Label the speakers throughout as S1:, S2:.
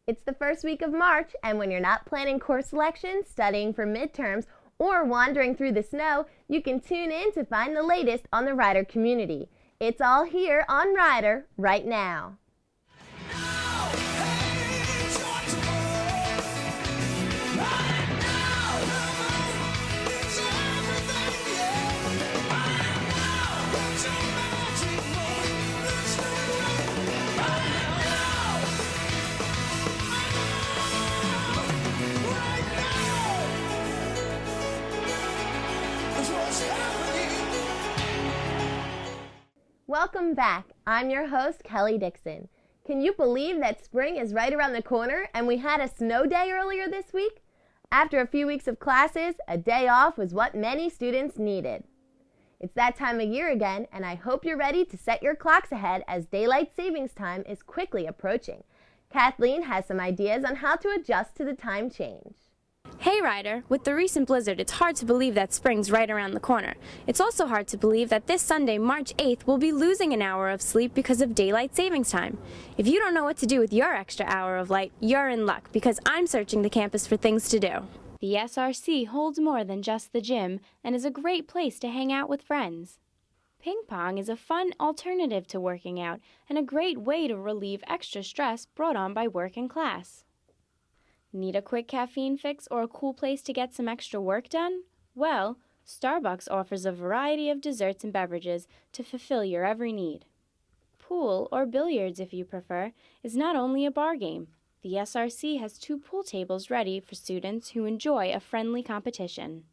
S1: It's the first week of March, and when you're not planning course selection, studying for midterms, or wandering through the snow, you can tune in to find the latest on the Rider community. It's all here on Rider right now. Welcome back. I'm your host, Kelly Dixon. Can you believe that spring is right around the corner and we had a snow day earlier this week? After a few weeks of classes, a day off was what many students needed. It's that time of year again, and I hope you're ready to set your clocks ahead as daylight savings time is quickly approaching. Kathleen has some ideas on how to adjust to the time change.
S2: Hey Ryder, with the recent blizzard, it's hard to believe that spring's right around the corner. It's also hard to believe that this Sunday, March 8th, we'll be losing an hour of sleep because of daylight savings time. If you don't know what to do with your extra hour of light, you're in luck because I'm searching the campus for things to do. The SRC holds more than just the gym and is a great place to hang out with friends. Ping pong is a fun alternative to working out and a great way to relieve extra stress brought on by work and class. Need a quick caffeine fix or a cool place to get some extra work done? Well, Starbucks offers a variety of desserts and beverages to fulfill your every need. Pool, or billiards if you prefer, is not only a bar game. The SRC has 2 pool tables ready for students who enjoy a friendly competition.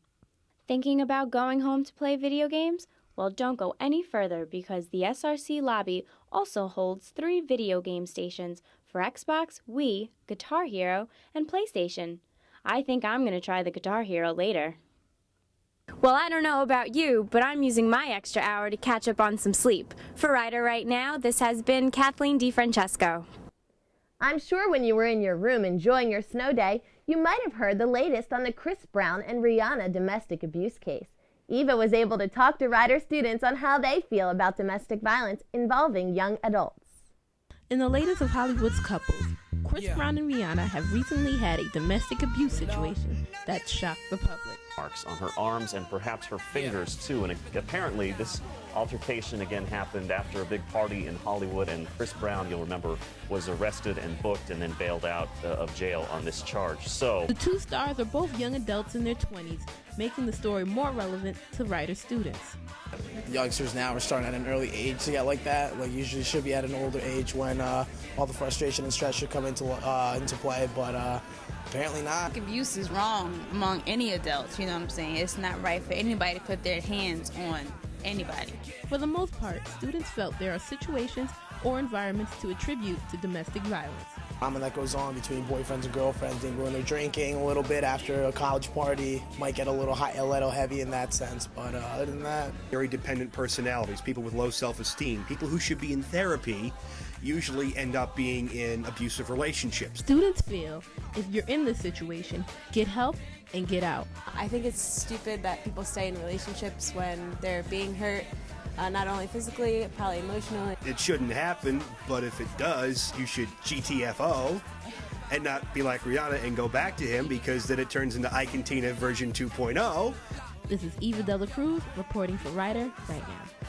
S2: Thinking about going home to play video games? Well, don't go any further because the SRC lobby also holds 3 video game stations for Xbox, Wii, Guitar Hero, and PlayStation. I think I'm going to try the Guitar Hero later. Well, I don't know about you, but I'm using my extra hour to catch up on some sleep. For Ryder Right Now, this has been Kathleen DeFrancesco.
S1: I'm sure when you were in your room enjoying your snow day, you might have heard the latest on the Chris Brown and Rihanna domestic abuse case. Eva was able to talk to Rider students on how they feel about domestic violence involving young adults.
S3: In the latest of Hollywood's couples, Chris Brown and Rihanna have recently had a domestic abuse situation that shocked the public.
S4: Marks on her arms and perhaps her fingers too, and apparently this altercation again happened after a big party in Hollywood, and Chris Brown, you'll remember, was arrested and booked and then bailed out of jail on this charge. So
S3: the 2 stars are both young adults in their 20s, making the story more relevant to Rider students.
S5: Youngsters now are starting at an early age to get like that. Like usually should be at an older age when all the frustration and stress should come into play, but apparently not.
S6: Abuse is wrong among any adults, you know what I'm saying? It's not right for anybody to put their hands on anybody.
S3: For the most part, students felt there are situations or environments to attribute to domestic violence.
S5: That goes on between boyfriends and girlfriends, and when they're drinking a little bit after a college party, might get a little heavy in that sense, but other than that.
S7: Very dependent personalities, people with low self-esteem, people who should be in therapy usually end up being in abusive relationships.
S3: Students feel if you're in this situation, get help and get out.
S8: I think it's stupid that people stay in relationships when they're being hurt, not only physically, probably emotionally.
S7: It shouldn't happen, but if it does, you should GTFO and not be like Rihanna and go back to him, because then it turns into Ike and Tina version 2.0.
S3: This is Eva Dela Cruz reporting for Rider Right Now.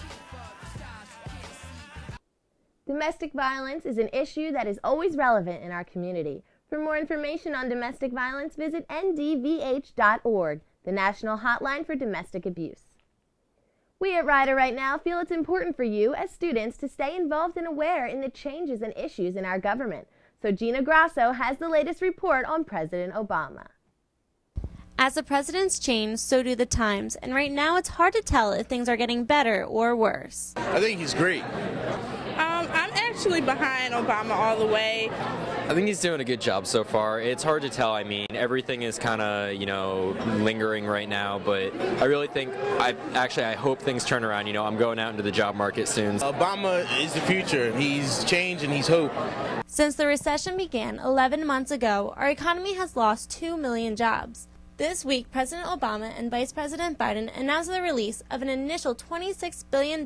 S1: Domestic violence is an issue that is always relevant in our community. For more information on domestic violence, visit ndvh.org, the national hotline for domestic abuse. We at Rider Right Now feel it's important for you as students to stay involved and aware in the changes and issues in our government. So Gina Grasso has the latest report on President Obama.
S9: As the presidents change, so do the times, and right now it's hard to tell if things are getting better or worse.
S10: I think he's great.
S11: I'm actually behind Obama all the way.
S12: I think he's doing a good job so far. It's hard to tell. I mean, everything is kind of, lingering right now, but I really think, I hope things turn around. I'm going out into the job market soon.
S10: Obama is the future. He's change and he's hope.
S9: Since the recession began 11 months ago, our economy has lost 2 million jobs. This week, President Obama and Vice President Biden announced the release of an initial $26 billion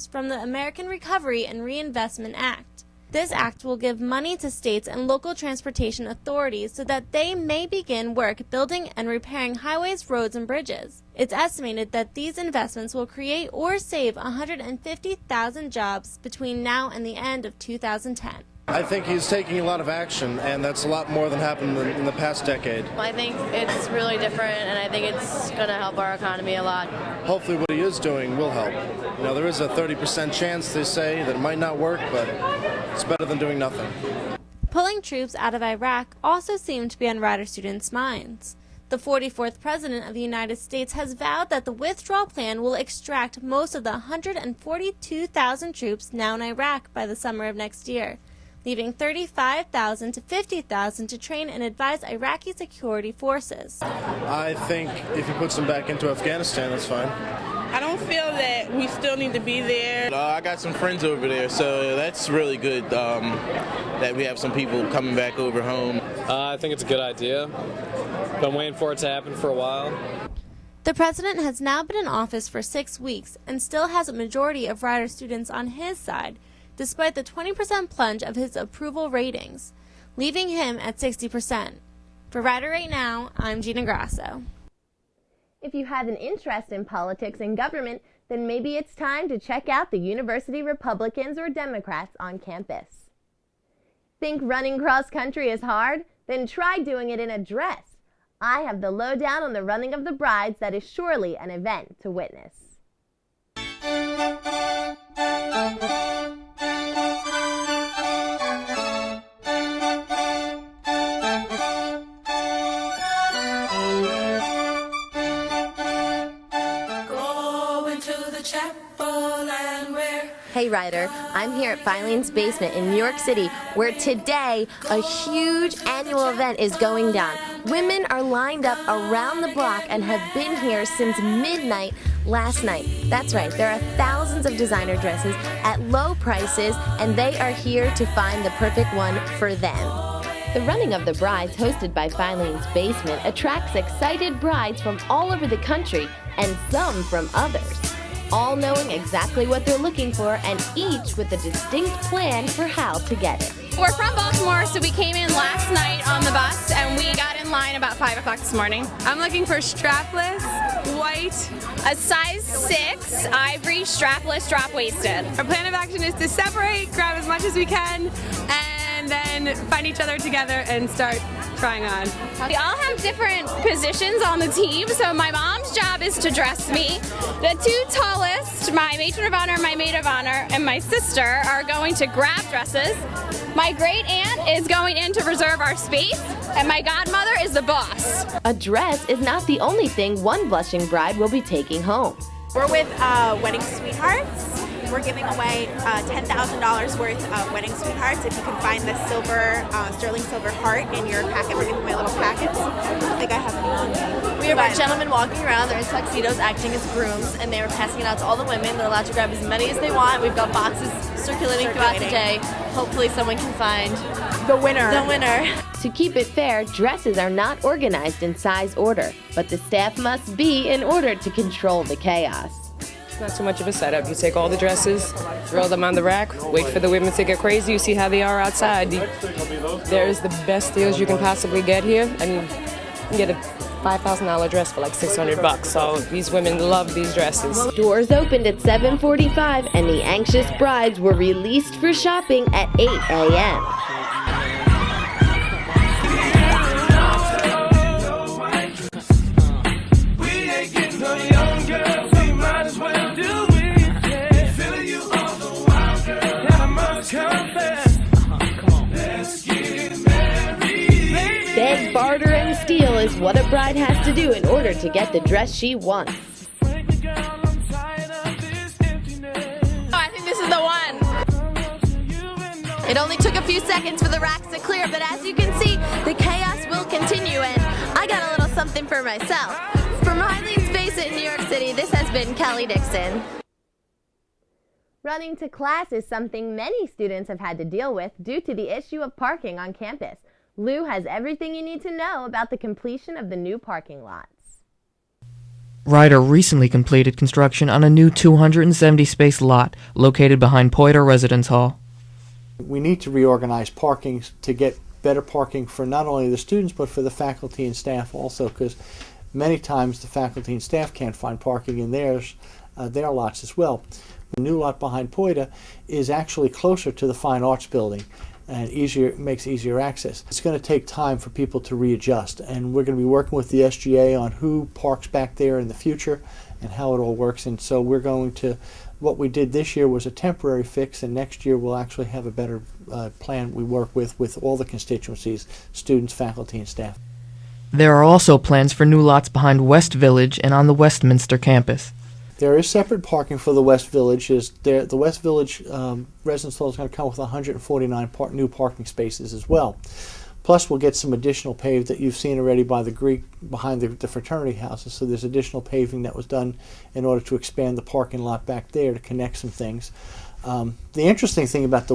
S9: from the American Recovery and Reinvestment Act. This act will give money to states and local transportation authorities so that they may begin work building and repairing highways, roads, and bridges. It's estimated that these investments will create or save 150,000 jobs between now and the end of 2010.
S13: I think he's taking a lot of action, and that's a lot more than happened in the past decade.
S14: I think it's really different, and I think it's going to help our economy a lot.
S13: Hopefully what he is doing will help. You know, there is a 30% chance, they say, that it might not work, but it's better than doing nothing.
S9: Pulling troops out of Iraq also seemed to be on Rider students' minds. The 44th President of the United States has vowed that the withdrawal plan will extract most of the 142,000 troops now in Iraq by the summer of next year, leaving 35,000 to 50,000 to train and advise Iraqi security forces.
S13: I think if he puts them back into Afghanistan, that's fine.
S11: I don't feel that we still need to be there.
S10: I got some friends over there, so that's really good that we have some people coming back over home.
S15: I think it's a good idea. Been waiting for it to happen for a while.
S9: The president has now been in office for 6 weeks and still has a majority of Rider students on his side, despite the 20% plunge of his approval ratings, leaving him at 60%. For Rider Right Now, I'm Gina Grasso.
S1: If you have an interest in politics and government, then maybe it's time to check out the university Republicans or Democrats on campus. Think running cross country is hard? Then try doing it in a dress. I have the lowdown on the running of the brides that is surely an event to witness. Hey Ryder, I'm here at Filene's Basement in New York City, where today a huge annual event is going down. Women are lined up around the block and have been here since midnight last night. That's right, there are thousands of designer dresses at low prices, and they are here to find the perfect one for them. The Running of the Brides, hosted by Filene's Basement, attracts excited brides from all over the country and some from others, all knowing exactly what they're looking for and each with a distinct plan for how to get it.
S16: We're from Baltimore, so we came in last night on the bus and we got in line about 5 o'clock this morning. I'm looking for strapless, white, a size 6, ivory, strapless, drop-waisted. Our plan of action is to separate, grab as much as we can, and then find each other together and start trying on. We all have different positions on the team, so my mom's job is to dress me. The two tallest, my matron of honor, my maid of honor, and my sister are going to grab dresses. My great aunt is going in to reserve our space, and my godmother is the boss.
S1: A dress is not the only thing one blushing bride will be taking home.
S17: We're with Wedding Sweethearts. We're giving away $10,000 worth of Wedding Sweethearts. If you can find the silver, sterling silver heart in your packet, we're giving away little packets. I think I have any on me.
S18: We have our gentlemen walking around. They're in tuxedos acting as grooms, and they were passing it out to all the women. They're allowed to grab as many as they want. We've got boxes circulating throughout the day. Hopefully someone can find
S17: the winner.
S1: To keep it fair, dresses are not organized in size order, but the staff must be in order to control the chaos.
S19: It's not too much of a setup. You take all the dresses, throw them on the rack, wait for the women to get crazy. You see how they are outside. There's the best deals you can possibly get here. I mean, you can get a $5,000 dress for like $600. So these women love these dresses.
S1: Doors opened at 7:45 and the anxious brides were released for shopping at 8 a.m. Beg, barter, and steal is what a bride has to do in order to get the dress she wants.
S16: Oh, I think this is the one.
S18: It only took a few seconds for the racks to clear, but as you can see, the chaos will continue, and I got a little something for myself. From Filene's Basement in New York City, this has been Kelly Dixon.
S1: Running to class is something many students have had to deal with due to the issue of parking on campus. Lou has everything you need to know about the completion of the new parking lots.
S20: Ryder recently completed construction on a new 270-space lot located behind Poiter Residence Hall.
S21: We need to reorganize parking to get better parking for not only the students but for the faculty and staff also, because many times the faculty and staff can't find parking in their lots as well. The new lot behind POITA is actually closer to the Fine Arts Building and makes easier access. It's going to take time for people to readjust, and we're going to be working with the SGA on who parks back there in the future and how it all works. And so we're going to, what we did this year was a temporary fix, and next year we'll actually have a better plan we work with all the constituencies, students, faculty, and staff.
S20: There are also plans for new lots behind West Village and on the Westminster campus.
S21: There is separate parking for the West Village. The West Village residence hall is going to come with 149 new parking spaces as well. Plus, we'll get some additional paved that you've seen already by the Greek behind the fraternity houses. So there's additional paving that was done in order to expand the parking lot back there to connect some things. The interesting thing about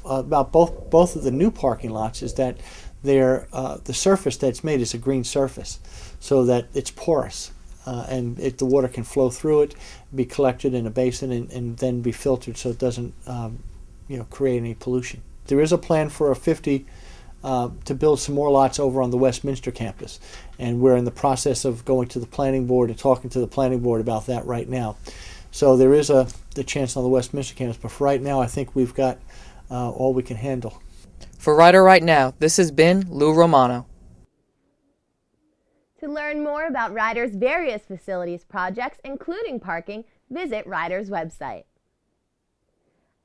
S21: about both of the new parking lots is that the surface that's made is a green surface, so that it's porous. And the water can flow through it, be collected in a basin, and then be filtered so it doesn't create any pollution. There is a plan for to build some more lots over on the Westminster campus, and we're in the process of going to the planning board and talking to the planning board about that right now. So there is the chance on the Westminster campus, but for right now I think we've got all we can handle.
S20: For Rider Right Now, this has been Lou Romano.
S1: To learn more about Rider's various facilities projects, including parking, visit Rider's website.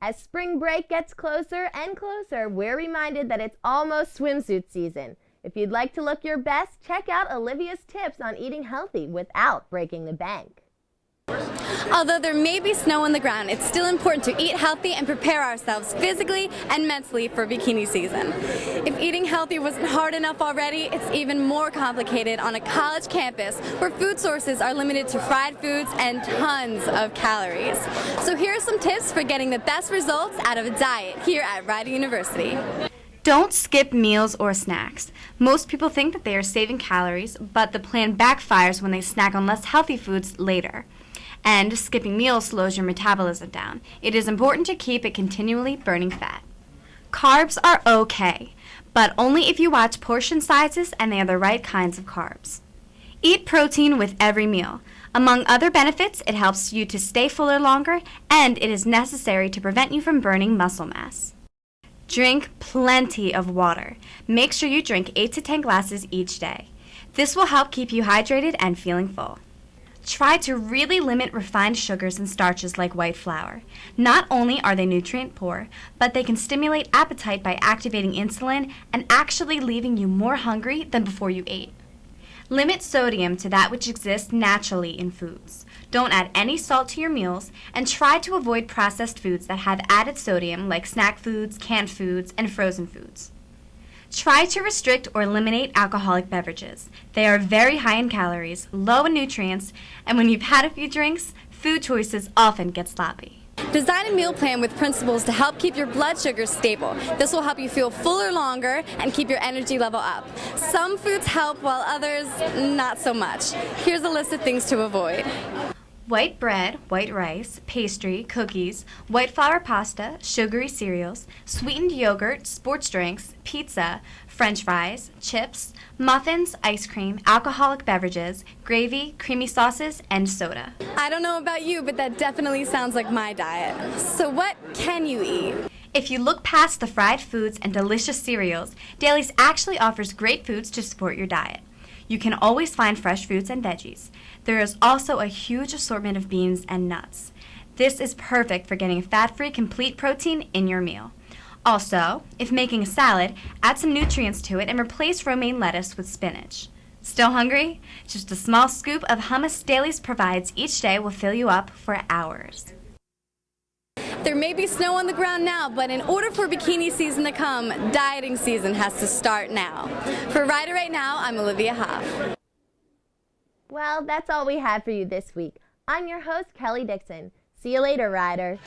S1: As spring break gets closer and closer, we're reminded that it's almost swimsuit season. If you'd like to look your best, check out Olivia's tips on eating healthy without breaking the bank.
S22: Although there may be snow on the ground, it's still important to eat healthy and prepare ourselves physically and mentally for bikini season. If eating healthy wasn't hard enough already, it's even more complicated on a college campus where food sources are limited to fried foods and tons of calories. So here are some tips for getting the best results out of a diet here at Rider University.
S23: Don't skip meals or snacks. Most people think that they are saving calories, but the plan backfires when they snack on less healthy foods later. And skipping meals slows your metabolism down. It is important to keep it continually burning fat. Carbs are okay, but only if you watch portion sizes and they are the right kinds of carbs. Eat protein with every meal. Among other benefits, it helps you to stay fuller longer, and it is necessary to prevent you from burning muscle mass. Drink plenty of water. Make sure you drink 8 to 10 glasses each day. This will help keep you hydrated and feeling full. Try to really limit refined sugars and starches like white flour. Not only are they nutrient poor, but they can stimulate appetite by activating insulin and actually leaving you more hungry than before you ate. Limit sodium to that which exists naturally in foods. Don't add any salt to your meals, and try to avoid processed foods that have added sodium like snack foods, canned foods, and frozen foods. Try to restrict or eliminate alcoholic beverages. They are very high in calories, low in nutrients, and when you've had a few drinks, food choices often get sloppy.
S22: Design a meal plan with principles to help keep your blood sugars stable. This will help you feel fuller longer and keep your energy level up. Some foods help while others not so much. Here's a list of things to avoid.
S23: White bread, white rice, pastry, cookies, white flour pasta, sugary cereals, sweetened yogurt, sports drinks, pizza, French fries, chips, muffins, ice cream, alcoholic beverages, gravy, creamy sauces, and soda.
S22: I don't know about you, but that definitely sounds like my diet. So what can you eat?
S23: If you look past the fried foods and delicious cereals, Dailies actually offers great foods to support your diet. You can always find fresh fruits and veggies. There is also a huge assortment of beans and nuts. This is perfect for getting fat-free complete protein in your meal. Also, if making a salad, add some nutrients to it and replace romaine lettuce with spinach. Still hungry? Just a small scoop of hummus Dailies provides each day will fill you up for hours.
S22: There may be snow on the ground now, but in order for bikini season to come, dieting season has to start now. For Rider Right Now, I'm Olivia Hoff.
S1: Well, that's all we had for you this week. I'm your host, Kelly Dixon. See you later, Rider.